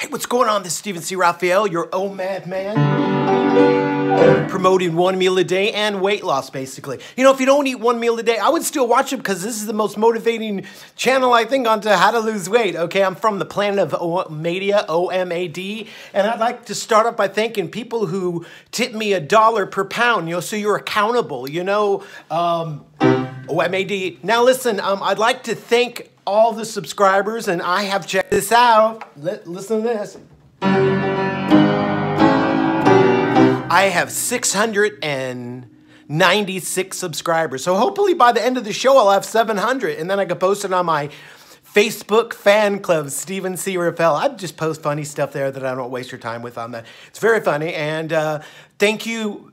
Hey, what's going on? This is Stephen C. Raphael, your Omad man. Promoting one meal a day and weight loss, basically. You know, if you don't eat one meal a day, I would still watch it because this is the most motivating channel, I think, on to how to lose weight. Okay, I'm from the planet of Omadia, O-M-A-D, and I'd like to start off by thanking people who tip me $1 per pound, you know, so you're accountable, you know. O-M-A-D. Now listen, I'd like to thank all the subscribers, and I have checked this out. Listen to this. I have 696 subscribers. So hopefully by the end of the show, I'll have 700, and then I can post it on my Facebook fan club, Stephen C. Raphael. I just post funny stuff there that I don't waste your time with on that. It's very funny, and thank you.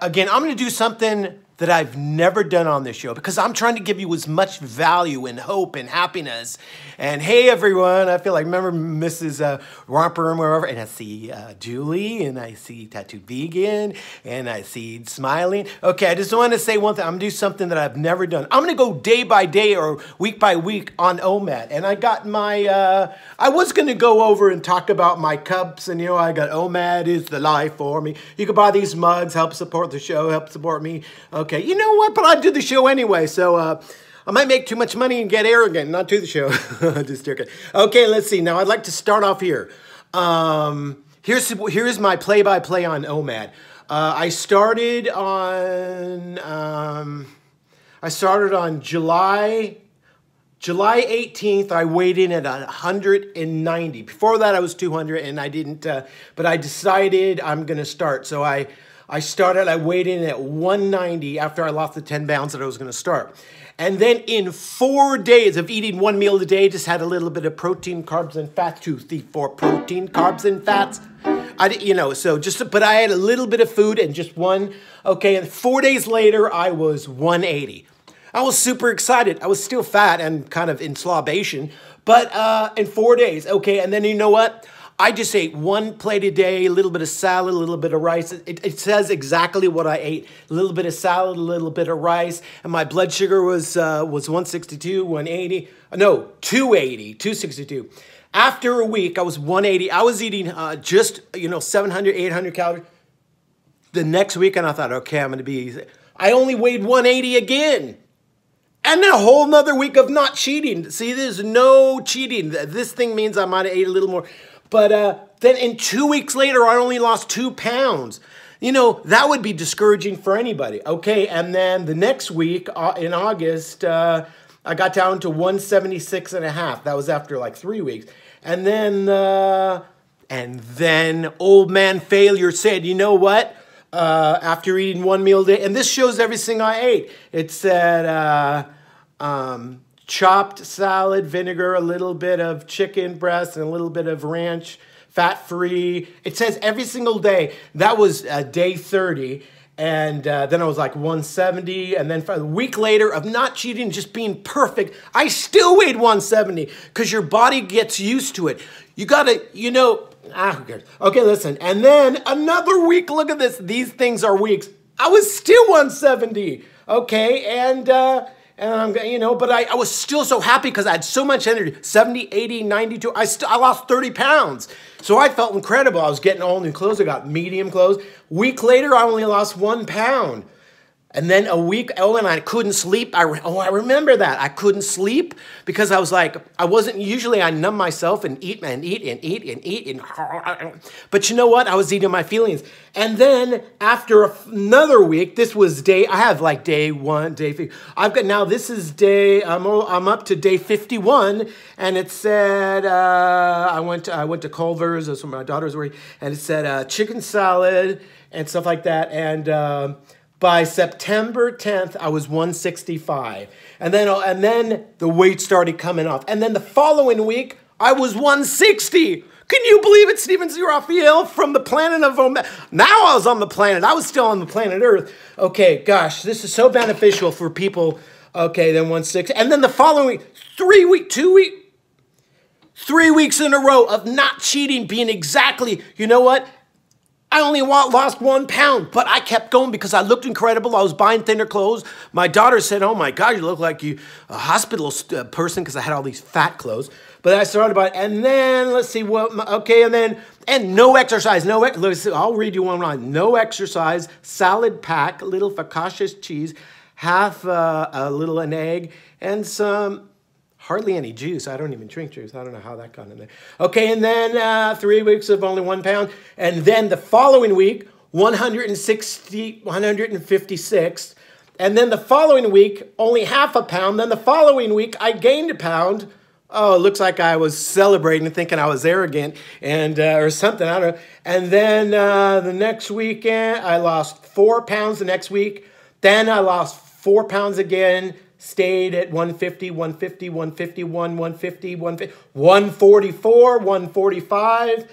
Again, I'm going to do something that I've never done on this show because I'm trying to give you as much value and hope and happiness. And hey, everyone, I feel like, remember Mrs. Romper and wherever, and I see Julie, and I see Tattooed Vegan, and I see Smiling. Okay, I just want to say one thing. I'm going to do something that I've never done. I'm going to go day by day or week by week on Omad. And I got my, I was going to go over and talk about my cups, and you know, I got Omad is the life for me. You can buy these mugs, help support the show, help support me. Okay, you know what? But I do the show anyway, so I might make too much money and get arrogant and not do the show. Just joking. Okay, let's see. Now I'd like to start off here. Here's my play-by-play on Omad. I started on July 18th. I weighed in at 190. Before that, I was 200, and I didn't. But I decided I'm gonna start. So I weighed in at 190 after I lost the 10 pounds that I was going to start. And then in 4 days of eating one meal a day, just had a little bit of protein, carbs, and fats, 2, 3, 4 protein, carbs, and fats. But I had a little bit of food and just one. Okay, and 4 days later, I was 180. I was super excited. I was still fat and kind of in slobation, but in 4 days, okay, and then you know what? I just ate one plate a day, a little bit of salad, a little bit of rice. It says exactly what I ate. A little bit of salad, a little bit of rice. And my blood sugar was 162, 180. No, 280, 262. After a week, I was 180. I was eating just, 700, 800 calories. The next week, and I thought, okay, I'm going to be... I only weighed 180 again. And then a whole nother week of not cheating. See, there's no cheating. This thing means I might have ate a little more. But then in 2 weeks later, I only lost 2 pounds. You know, that would be discouraging for anybody. Okay, and then the next week in August, I got down to 176 and a half. That was after like 3 weeks. And then old man failure said, you know what? After eating one meal a day, and this shows everything I ate. It said, chopped salad, vinegar, a little bit of chicken breast, and a little bit of ranch, fat-free. It says every single day. That was day 30, and then I was like 170, and then a week later of not cheating, just being perfect, I still weighed 170, because your body gets used to it. You gotta, who cares? Okay, listen, and then another week, look at this. These things are weeks. I was still 170, okay, and but I was still so happy because I had so much energy, 70, 80, 92. I lost 30 pounds. So I felt incredible. I was getting all new clothes. I got medium clothes. Week later, I only lost 1 pound. And then a week, and I couldn't sleep. I remember that. I couldn't sleep because I was like, usually I numb myself and eat. But you know what? I was eating my feelings. And then after another week, this was I have like day 1, day 50. I'm up to day 51. And it said, I went to Culver's, that's where my daughters were, and it said chicken salad and stuff like that. And, by September 10th, I was 165. And then the weight started coming off. And then the following week, I was 160. Can you believe it? Stephen C. Raphael from the planet of Omad. Now I was on the planet. I was still on the planet Earth. Okay, gosh, this is so beneficial for people. Okay, then 160. And then the following week, 3 weeks in a row of not cheating, being exactly, you know what? I only lost 1 pound, but I kept going because I looked incredible. I was buying thinner clothes. My daughter said, oh my God, you look like a hospital person because I had all these fat clothes. But I started about, and then let's see what, okay, and no exercise, let's see, I'll read you one line. No exercise, salad pack, a little focaccia cheese, half a little an egg, and some, hardly any juice. I don't even drink juice. I don't know how that got in there. Okay, and then 3 weeks of only 1 pound. And then the following week, 156. And then the following week, only half a pound. Then the following week, I gained a pound. Oh, it looks like I was celebrating, thinking I was arrogant and or something. I don't know. And then the next weekend, I lost 4 pounds the next week. Then I lost 4 pounds again. Stayed at 150, 150, 151, 150, 144, 145,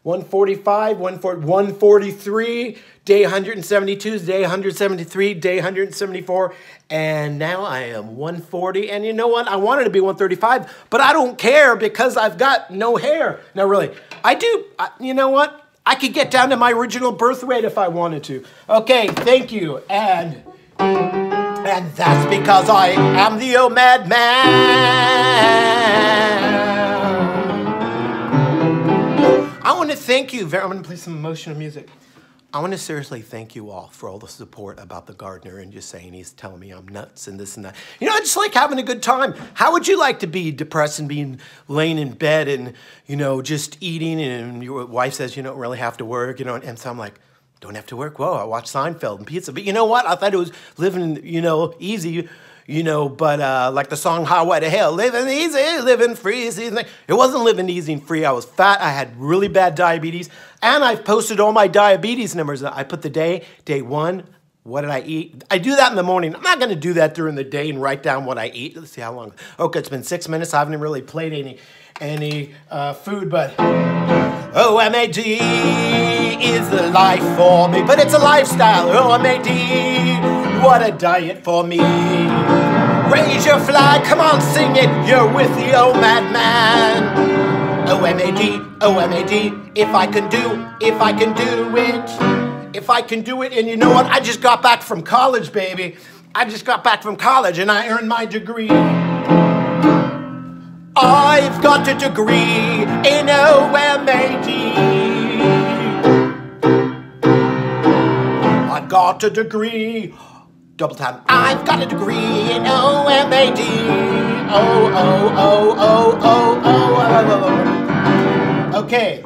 145, 143, day 172, day 173, day 174, and now I am 140. And you know what? I wanted to be 135, but I don't care because I've got no hair. No, really, I do. You know what? I could get down to my original birth weight if I wanted to. Okay, thank you. And that's because I am the Omad man. I want to thank you I'm going to play some emotional music. I want to seriously thank you all for all the support about the gardener and just saying he's telling me I'm nuts and this and that. You know, I just like having a good time. How would you like to be depressed and being laying in bed and, you know, just eating and your wife says you don't really have to work, you know, and so I'm like, don't have to work? Whoa, I watch Seinfeld and pizza. But you know what? I thought it was living, you know, easy, you know, but like the song Highway to Hell, living easy, living free. It wasn't living easy and free. I was fat. I had really bad diabetes. And I've posted all my diabetes numbers. I put the day 1, what did I eat? I do that in the morning. I'm not going to do that during the day and write down what I eat. Let's see how long. Okay, it's been 6 minutes. I haven't really played any food, but OMAD is the life for me, but it's a lifestyle. OMAD, what a diet for me. Raise your flag, come on, sing it. You're with the Omad man. OMAD, OMAD. If I can do it, and you know what? I just got back from college, baby. I just got back from college, and I earned my degree. I've got a degree in OMAD. I've got a degree, double time. I've got a degree in OMAD. Okay,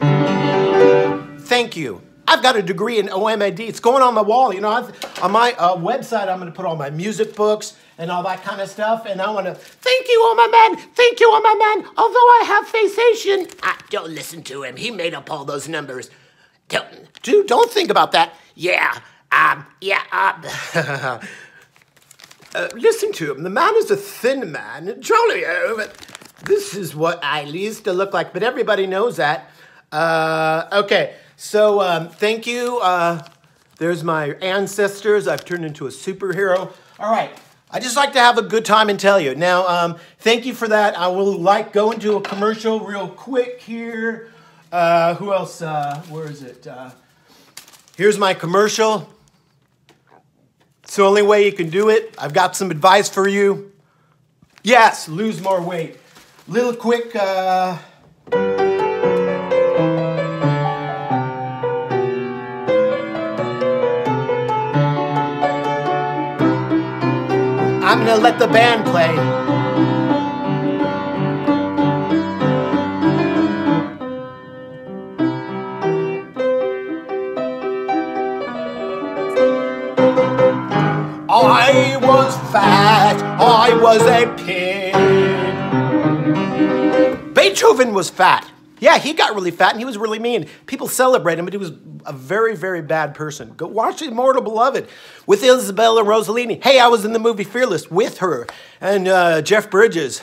thank you. I've got a degree in OMAD. It's going on the wall. You know, on my website, I'm going to put all my music books and all that kind of stuff. And I want to thank you, Omad man. Thank you, Omad man. Although I have phasation. Don't listen to him. He made up all those numbers. Don't think about that. Listen to him. The man is a thin man. Jolly, but this is what I used to look like. But everybody knows that. Okay. So, thank you. There's my ancestors. I've turned into a superhero. All right. I just like to have a good time and tell you. Now, thank you for that. I will go into a commercial real quick here. Who else? Where is it? Here's my commercial. It's the only way you can do it. I've got some advice for you. Yes, lose more weight. Little quick... I'm going to let the band play. I was fat, I was a pig. Beethoven was fat. Yeah, he got really fat and he was really mean. People celebrate him, but he was a very, very bad person. Go watch Immortal Beloved with Isabella Rossellini. Hey, I was in the movie Fearless with her and Jeff Bridges.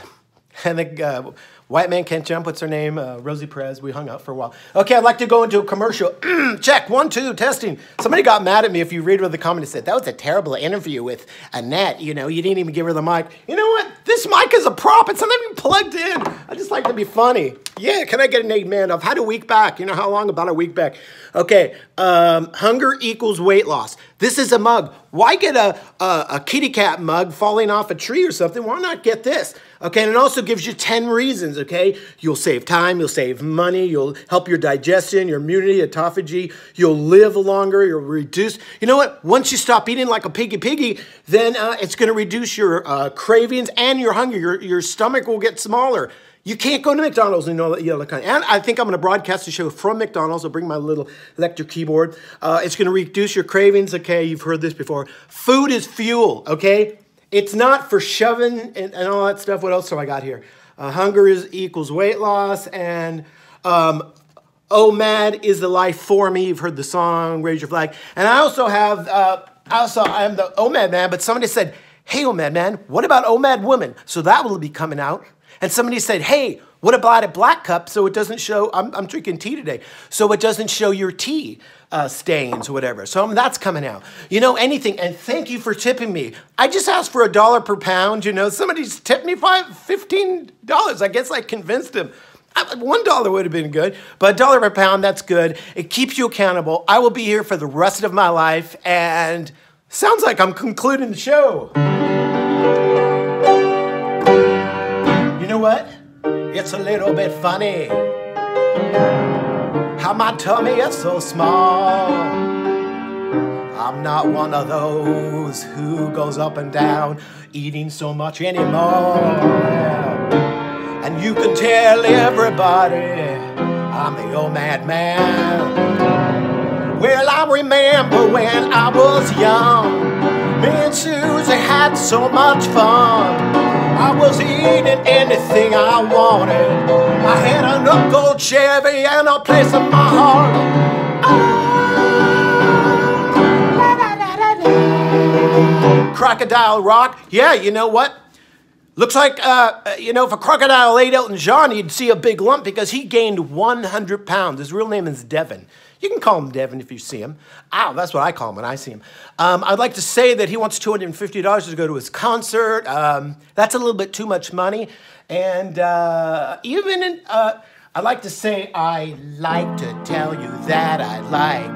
And the White Man Can't Jump, what's her name? Rosie Perez. We hung out for a while. Okay, I'd like to go into a commercial. Check, 1, 2, testing. Somebody got mad at me if you read what the comment said. That was a terrible interview with Annette. You know, you didn't even give her the mic. You know what? This mic is a prop. It's not even plugged in. I just like to be funny. Yeah, can I get an amen? I've had a week back. You know how long? About a week back. Okay, hunger equals weight loss. This is a mug. Why get a kitty cat mug falling off a tree or something? Why not get this? Okay, and it also gives you 10 reasons, okay? You'll save time, you'll save money, you'll help your digestion, your immunity, autophagy, you'll live longer, you'll reduce. You know what? Once you stop eating like a piggy, then it's going to reduce your cravings and your hunger. Your stomach will get smaller. You can't go to McDonald's and all that. And I think I'm going to broadcast the show from McDonald's. I'll bring my little electric keyboard. It's going to reduce your cravings. Okay, you've heard this before. Food is fuel, okay? It's not for shoving and all that stuff. What else do I got here? Hunger equals weight loss. And Omad is the life for me. You've heard the song, Raise Your Flag. And I also have, I'm the Omad man, but somebody said, hey, Omad man, what about Omad woman? So that will be coming out. And somebody said, hey, what about a black cup so it doesn't show, I'm drinking tea today, so it doesn't show your tea stains or whatever. So that's coming out. You know, anything. And thank you for tipping me. I just asked for $1 per pound. You know, somebody's tipped me $15. I guess I convinced him. $1 would have been good, but $1 per pound, that's good. It keeps you accountable. I will be here for the rest of my life, and sounds like I'm concluding the show. You know what? It's a little bit funny how my tummy is so small. I'm not one of those who goes up and down eating so much anymore. And you can tell everybody I'm the Omad man. Well, I remember when I was young, me and Susie had so much fun. I was eating anything I wanted. I had an old Chevy and a place in my heart. Crocodile Rock. Yeah, you know what? Looks like, you know, if a crocodile ate Elton John, you'd see a big lump because he gained 100 pounds. His real name is Devin. You can call him Devin if you see him. Ow, that's what I call him when I see him. I'd like to say that he wants $250 to go to his concert. That's a little bit too much money. And I'd like to say I like to tell you that I like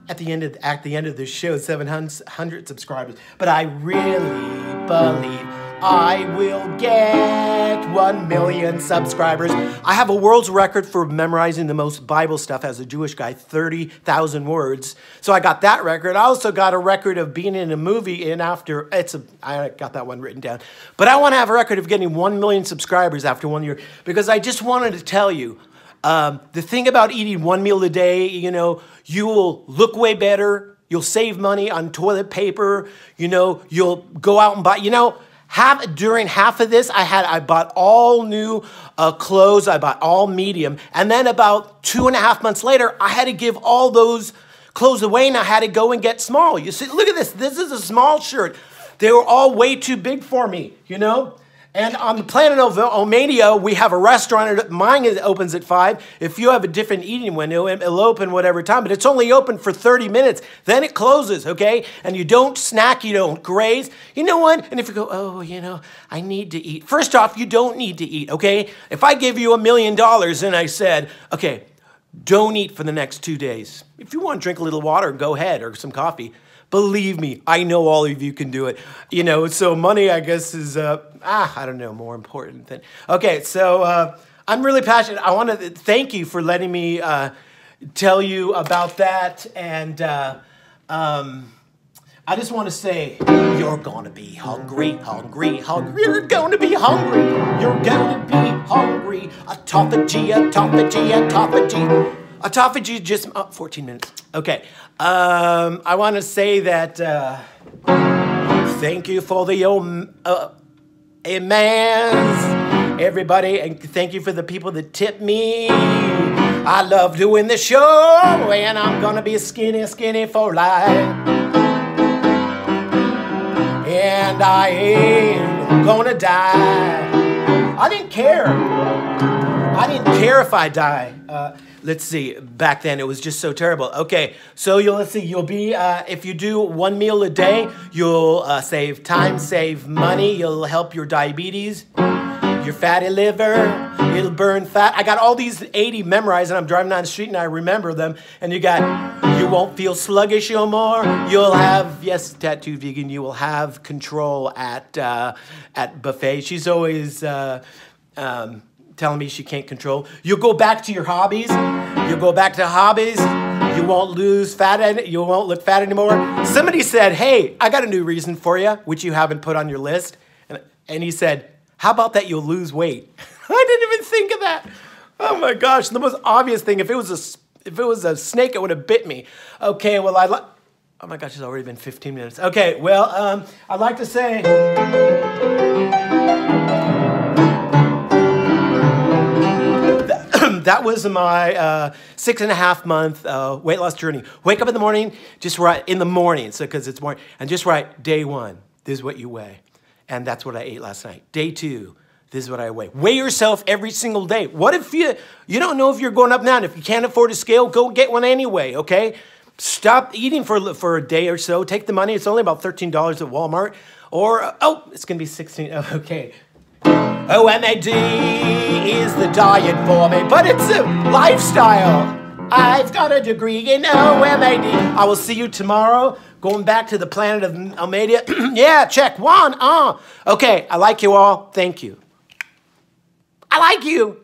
at the end of the show 700 subscribers. But I really believe I will get 1 million subscribers. I have a world's record for memorizing the most Bible stuff as a Jewish guy, 30,000 words. So I got that record. I also got a record of being in a movie I got that one written down. But I want to have a record of getting 1 million subscribers after 1 year because I just wanted to tell you, the thing about eating one meal a day, you know, you will look way better. You'll save money on toilet paper. You know, you'll go out and buy, you know, during half of this, I bought all new clothes. I bought all medium. And then about 2.5 months later, I had to give all those clothes away and I had to go and get small. You see, look at this. This is a small shirt. They were all way too big for me, you know? And on the planet of Omania, we have a restaurant. Mine opens at 5. If you have a different eating window, it'll open whatever time. But it's only open for 30 minutes. Then it closes, okay? And you don't snack. You don't graze. You know what? And if you go, oh, you know, I need to eat. First off, you don't need to eat, okay? If I give you $1 million and I said, okay, don't eat for the next 2 days. If you want to drink a little water, go ahead, or some coffee. Believe me, I know all of you can do it. You know, so money, I guess, is, I don't know, more important than... Okay, so I'm really passionate. I want to thank you for letting me tell you about that. And I just want to say, you're going to be hungry, hungry, hungry. You're going to be hungry. You're going to be hungry. Autophagy, autophagy, autophagy. Autophagy just, 14 minutes. Okay. I want to say that thank you for the amens, everybody, and thank you for the people that tip me. I love doing the show, and I'm gonna be skinny, skinny for life. And I ain't gonna die. I didn't care. I didn't care if I die. Let's see, back then it was just so terrible. Okay, so let's see, you'll be, if you do 1 meal a day, you'll save time, save money, you'll help your diabetes, your fatty liver, it'll burn fat. I got all these 80 memorized and I'm driving down the street and I remember them. And you got You won't feel sluggish no more. You'll have, yes, tattooed vegan, you will have control at buffet. She's always telling me she can't control. You'll go back to your hobbies. You'll go back to hobbies. You won't lose fat. You won't look fat anymore. Somebody said, hey, I got a new reason for you, which you haven't put on your list. And he said, how about that you'll lose weight? I didn't even think of that. Oh my gosh, the most obvious thing, if it was a snake, it would have bit me. Okay, well, oh my gosh, it's already been 15 minutes. Okay, well, I'd like to say, that was my 6.5 month weight loss journey. Wake up in the morning, just write in the morning, so because it's morning, and just write day 1. This is what you weigh, and that's what I ate last night. Day 2. This is what I weigh. Weigh yourself every single day. What if you don't know if you're going up now, and if you can't afford a scale, go get one anyway, okay? Stop eating for a day or so. Take the money. It's only about $13 at Walmart. Or, oh, it's going to be 16. Oh, okay. OMAD is the diet for me, but it's a lifestyle. I've got a degree in OMAD. I will see you tomorrow. Going back to the planet of Omad. Yeah, check 1. Okay, I like you all. Thank you. I like you.